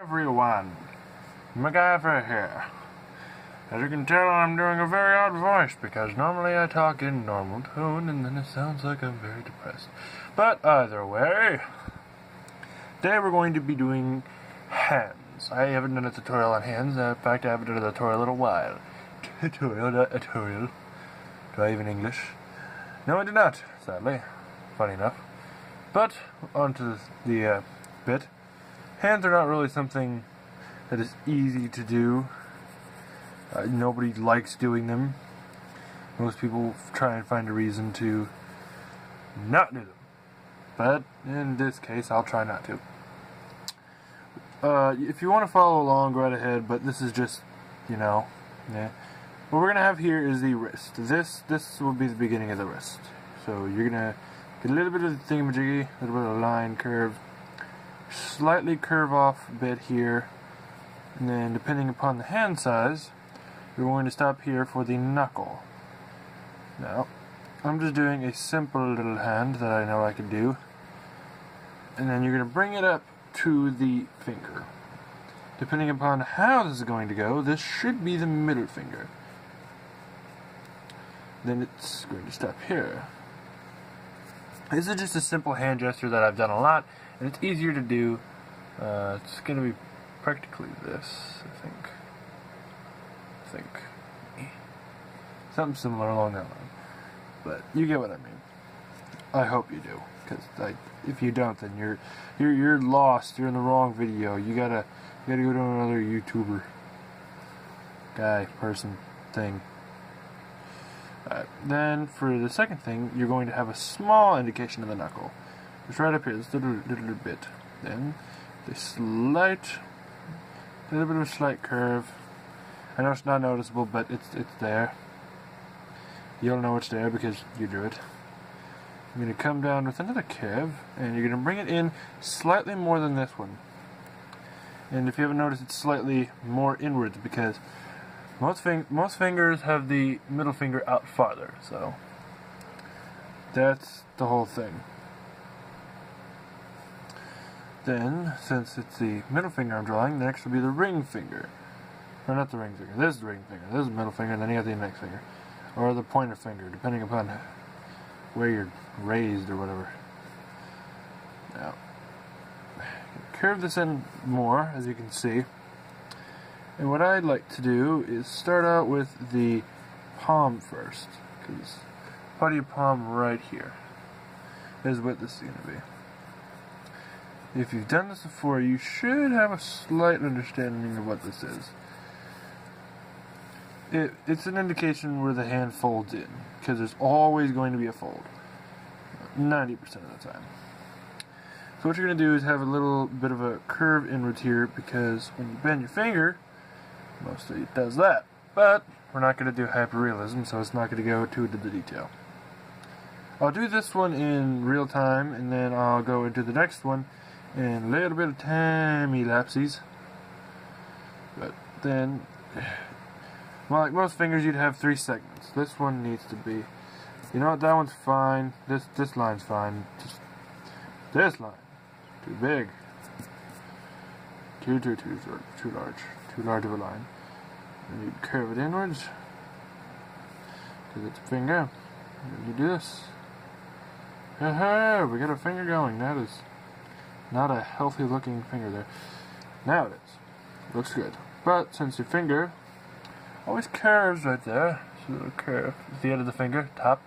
Everyone, MacGyver here. As you can tell, I'm doing a very odd voice because normally I talk in normal tone and then it sounds like I'm very depressed. But either way, today we're going to be doing hands. I haven't done a tutorial on hands. In fact, I haven't done a tutorial in a while. Tutorial, not tutorial. Do I even English? No, I did not, sadly. Funny enough. But, on to the bit. Hands are not really something that is easy to do. Nobody likes doing them. Most people try and find a reason to not do them. But in this case, I'll try not to. If you want to follow along, go right ahead, but this is just, yeah. What we're going to have here is the wrist. This will be the beginning of the wrist. So you're going to get a little bit of the thingamajiggy, a little bit of line, curve, slightly curve off a bit here, and then depending upon the hand size, you're going to stop here for the knuckle. Now, I'm just doing a simple little hand that I know I can do, and then you're going to bring it up to the finger. Depending upon how this is going to go, this should be the middle finger. Then it's going to stop here. This is just a simple hand gesture that I've done a lot, and it's easier to do. It's going to be practically this, I think. Something similar along that line. But you get what I mean. I hope you do, because if you don't, then you're lost. You're in the wrong video. You gotta go to another YouTuber, guy, person, thing. Then for the second thing, you're going to have a small indication of the knuckle. Just right up here, this little bit. Then the little bit of a slight curve. I know it's not noticeable, but it's there. You'll know it's there because you drew it. I'm going to come down with another curve, and you're going to bring it in slightly more than this one. And if you haven't noticed, it's slightly more inwards because most fingers have the middle finger out farther. So that's the whole thing. Then, since it's the middle finger I'm drawing, next will be the ring finger. Or not the ring finger, this is the ring finger, this is the middle finger, and then you have the index finger. Or the pointer finger, depending upon where you're raised or whatever. Now, curve this in more, as you can see. And what I'd like to do is start out with the palm first. Because part of your palm right here is what this is going to be. If you've done this before, you should have a slight understanding of what this is. It's an indication where the hand folds in, because there's always going to be a fold, 90% of the time. So what you're going to do is have a little bit of a curve inwards here, because when you bend your finger, mostly it does that. But we're not going to do hyperrealism, so it's not going to go too into the detail. I'll do this one in real time, and then I'll go into the next one and a little bit of time elapses. But then, well, like most fingers, you'd have 3 segments. This one needs to be, you know what, that one's fine. This line's fine. Just this line, too big, too large of a line. And you curve it inwards because it's a finger. And you do this. We got a finger going. That is not a healthy looking finger there. Now it is. Looks good. But since your finger always curves right there, so it'll curve at the end of the finger, top,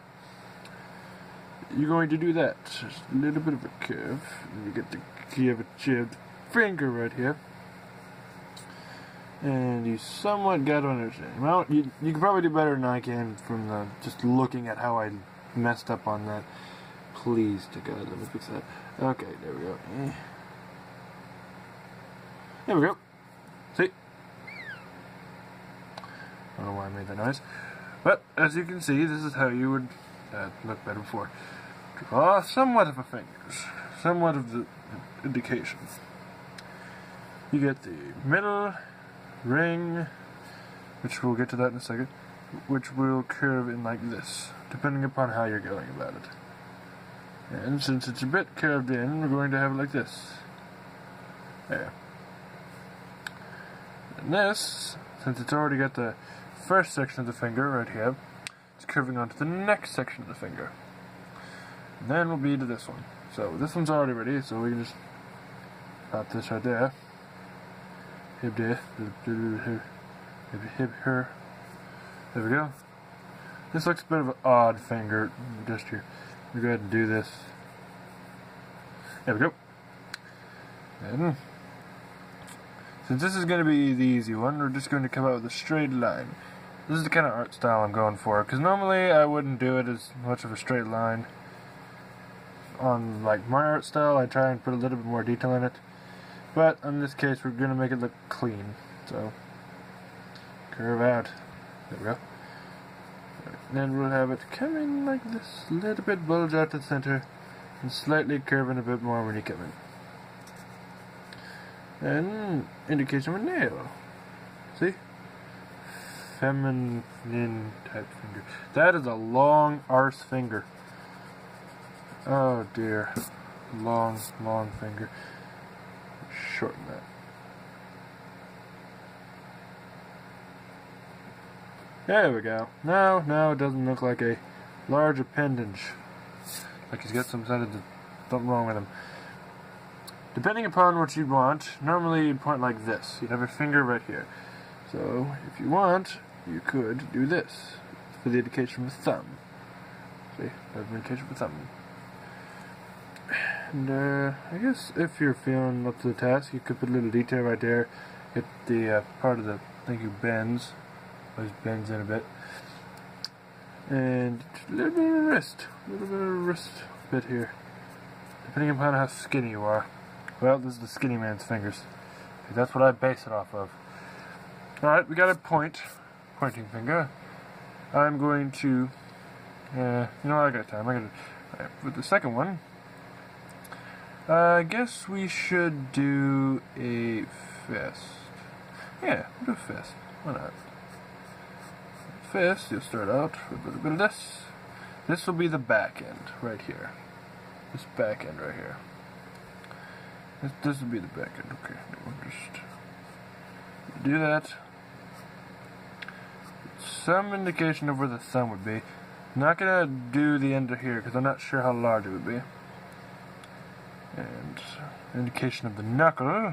you're going to do that. Just a little bit of a curve. And you get the jibbed finger right here. And you somewhat got to understand. Well, you can probably do better than I can from just looking at how I messed up on that. Please, to God, let me fix that. Okay, there we go. There we go. See? I don't know why I made that noise. But, as you can see, this is how you would look better before. Draw somewhat of a fingers. Somewhat of the indication. You get the middle ring, which we'll get to that in a second, which will curve in like this, depending upon how you're going about it. And since it's a bit curved in, we're going to have it like this. There. And this, since it's already got the first section of the finger right here, it's curving onto the next section of the finger. And then we'll be to this one. So this one's already ready, so we can just pop this right there. Hip there. Hip her. There we go. This looks a bit of an odd finger just here. We'll go ahead and do this. There we go. And since this is going to be the easy one, we're just going to come out with a straight line. This is the kind of art style I'm going for, because normally I wouldn't do it as much of a straight line. On like my art style, I try and put a little bit more detail in it, but in this case we're going to make it look clean. So curve out. There we go. Then we'll have it come in like this, a little bit bulge out to the center, and slightly curve in a bit more when you come in. And indication of a nail. See? Feminine type finger. That is a long arse finger. Oh dear. Long finger. Shorten that. There we go. Now it doesn't look like a large appendage. Like he's got something wrong with him. Depending upon what you want, normally you'd point like this. You'd have your finger right here. So, if you want, you could do this for the indication of a thumb. See? That's the indication of a thumb. And, I guess if you're feeling up to the task, you could put a little detail right there. Get the part of the thing you bends. Always bends in a bit. And a little bit of wrist. A little bit of wrist bit here. Depending upon how skinny you are. Well, this is the skinny man's fingers. That's what I base it off of. Alright, we got a pointing finger. I'm going to, you know, I got time. Alright, with the second one, I guess we should do a fist. Yeah, we'll do a fist. Why not? Fist, you'll start out with a little bit of this. This will be the back end, right here. This back end right here. This will be the back end. Okay, we'll just do that. Some indication of where the thumb would be. Not gonna do the end of here because I'm not sure how large it would be. And indication of the knuckle.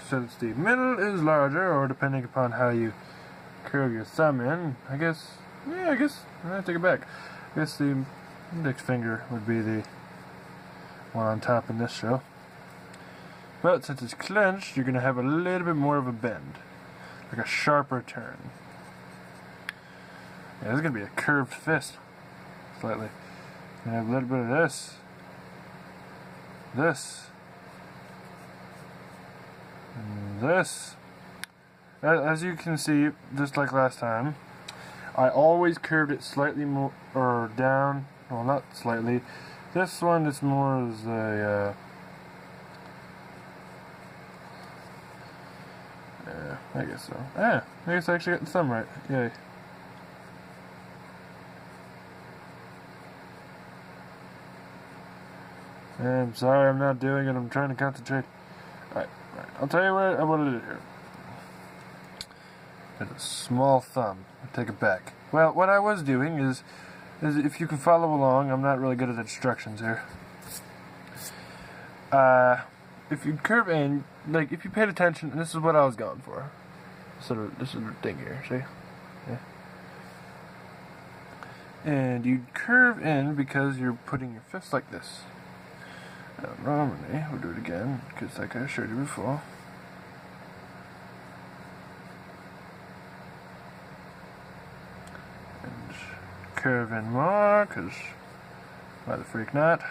Since the middle is larger, or depending upon how you curve your thumb in, I guess I take it back. I guess the index finger would be the one on top in this show. But since it's clenched, you're going to have a little bit more of a bend. Like a sharper turn. Yeah, this is going to be a curved fist. Slightly. You're going to have a little bit of this. This. And this. As you can see, just like last time, I always curved it slightly more, or down. Well, not slightly. This one is more as a, yeah, I guess so. I guess I actually got the thumb right. Yay. I'm sorry I'm not doing it. I'm trying to concentrate. Alright. I'll tell you what I did here. It's a small thumb. I'll take it back. Well, what I was doing is if you can follow along, I'm not really good at instructions here. If you curve in, like if you paid attention, and this is what I was going for. This is the thing here, see? Yeah. And you curve in because you're putting your fist like this. Now normally, we'll do it again, because like I showed you before. And curve in more, because why the freak not?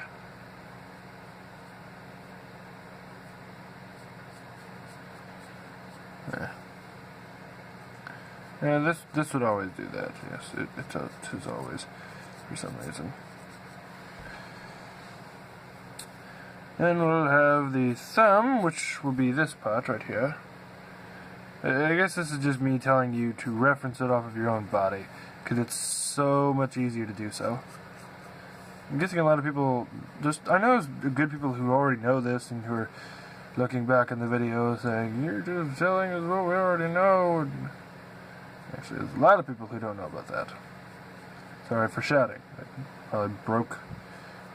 Yeah, this would always do that. Yes, it does always, for some reason. Then we'll have the thumb, which will be this part right here. I guess this is just me telling you to reference it off of your own body, because it's so much easier to do so. I'm guessing a lot of people I know good people who already know this and who are looking back in the video saying, you're just telling us what we already know. Actually, there's a lot of people who don't know about that. Sorry for shouting. I probably broke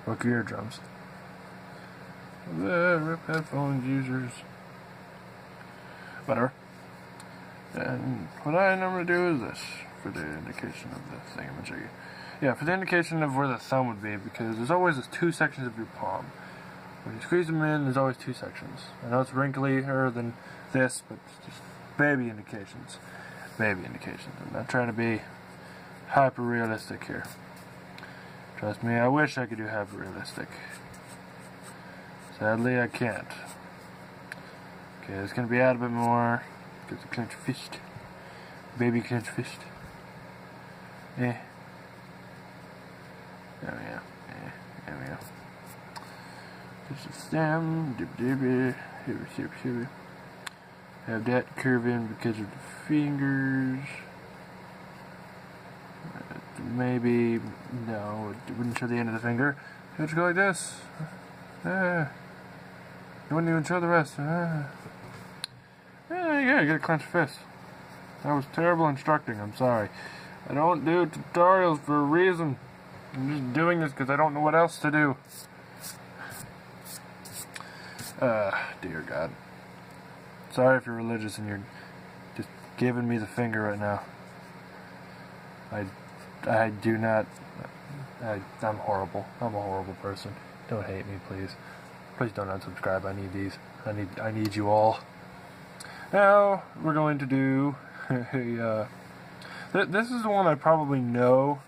your eardrums. Rip headphones users. Whatever. And what I normally do is this, for the indication of the thing I'm going to show you. Yeah, for the indication of where the thumb would be, because there's always 2 sections of your palm. When you squeeze them in, there's always 2 sections. I know it's wrinklier than this, but it's just baby indications. Baby indications. I'm not trying to be hyper-realistic here. Trust me, I wish I could do hyper-realistic. Sadly, I can't. Okay, it's going to be out a bit more. Get the clenched fist. Baby clenched fist. There we go. There we go. Just a stem. Dibby. Have that curve in because of the fingers. Maybe, no, it wouldn't show the end of the finger. It would go like this. It wouldn't even show the rest. Yeah, you get a clenched fist. That was terrible instructing, I'm sorry. I don't do tutorials for a reason. I'm just doing this because I don't know what else to do. Dear God. Sorry if you're religious and you're just giving me the finger right now. I do not. I'm horrible. I'm a horrible person. Don't hate me, please. Please don't unsubscribe. I need these. I need you all. Now we're going to do a. This is the one I probably know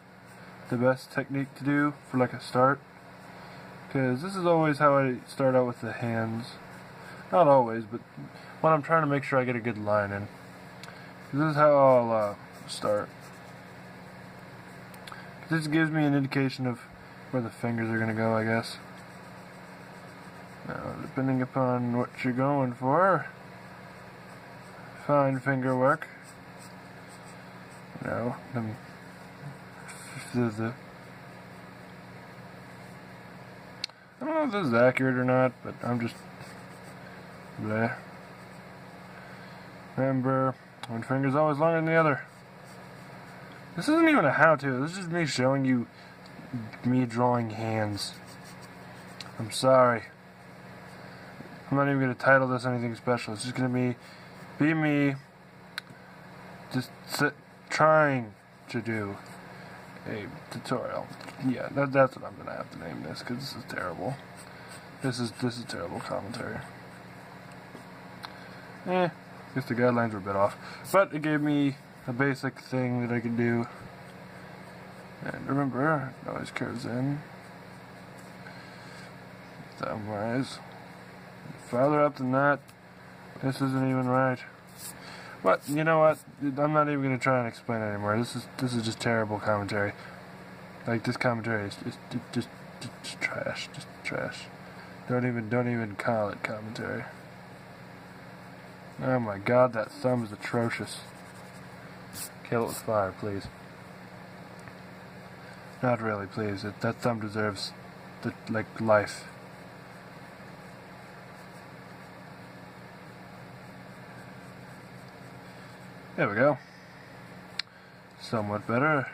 the best technique to do for like a start, because this is always how I start out with the hands. Not always, but when I'm trying to make sure I get a good line in. This is how I'll start. This gives me an indication of where the fingers are going to go, I guess. Now, depending upon what you're going for, fine finger work. You know, I don't know if this is accurate or not, but I'm just bleh. Remember, one finger's always longer than the other. This isn't even a how-to, this is just me showing you me drawing hands. I'm sorry. I'm not even going to title this anything special. It's just going to be me just trying to do a tutorial. Yeah, that's what I'm going to have to name this, because this is terrible. This is terrible commentary. I guess the guidelines were a bit off. But it gave me a basic thing that I could do. And remember, it always curves in. Thumbwise. Farther up than that, this isn't even right. But you know what? I'm not even going to try and explain it anymore. This is just terrible commentary. Like, this commentary is just trash. Just trash. Don't even call it commentary. Oh my God, that thumb is atrocious. Kill it with fire, please. Not really, please. That thumb deserves life. There we go. Somewhat better.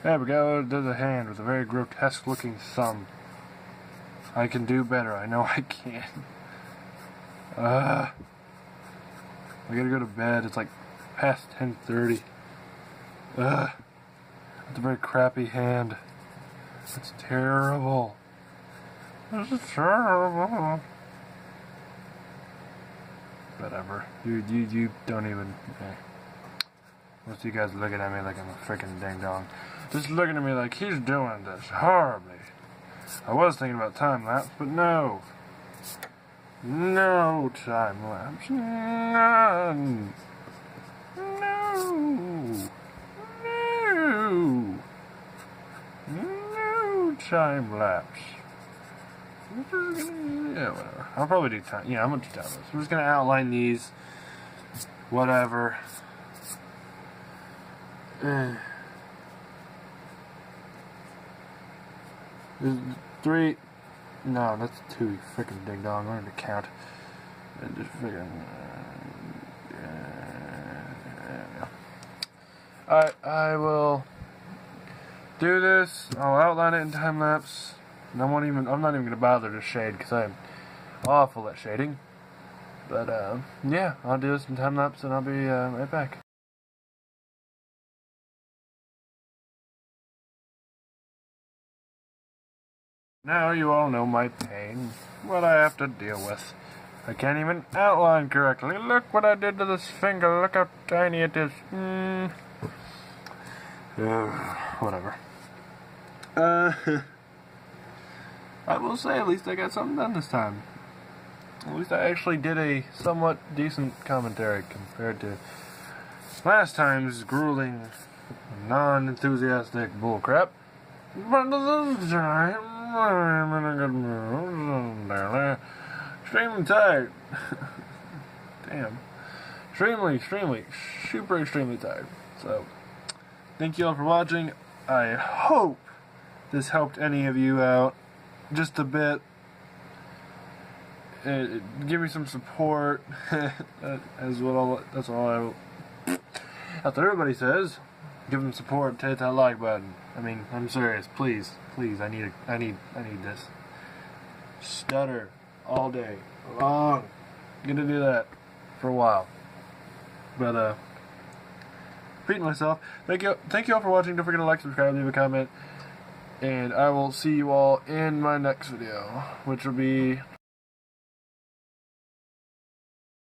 There we go. There's a hand with a very grotesque looking thumb. I can do better. I know I can. I gotta go to bed. It's like past 10:30. It's a very crappy hand. It's terrible. This is terrible. Whatever. You don't even. Most of you guys are looking at me like I'm a freaking ding dong. Just looking at me like he's doing this horribly. I was thinking about time lapse, but no. No time lapse. None. No. No time lapse. Yeah, whatever. I'll probably do time. Yeah, I'm gonna do time lapse. I'm just gonna outline these. Whatever. There's 3. No, that's 2. You freaking ding dong. I'm gonna count. And just freaking. I will do this. I'll outline it in time lapse. And I'm not even gonna bother to shade because I'm awful at shading. But yeah, I'll do this in time lapse and I'll be right back. Now you all know my pain, what I have to deal with. I can't even outline correctly. Look what I did to this finger. Look how tiny it is. Whatever. I will say at least I got something done this time. At least I actually did a somewhat decent commentary compared to last time's grueling, non-enthusiastic bullcrap. But this time, I'm in a good mood. Extremely tired. Damn. Extremely, extremely tired. So, thank you all for watching. I hope this helped any of you out just a bit. Give me some support. That's what everybody says. Give them support. Hit that like button. I mean, I'm serious. Please, I need this. Stutter all day long. I'm gonna do that for a while. But repeating myself. Thank you all for watching. Don't forget to like, subscribe, leave a comment, and I will see you all in my next video, which will be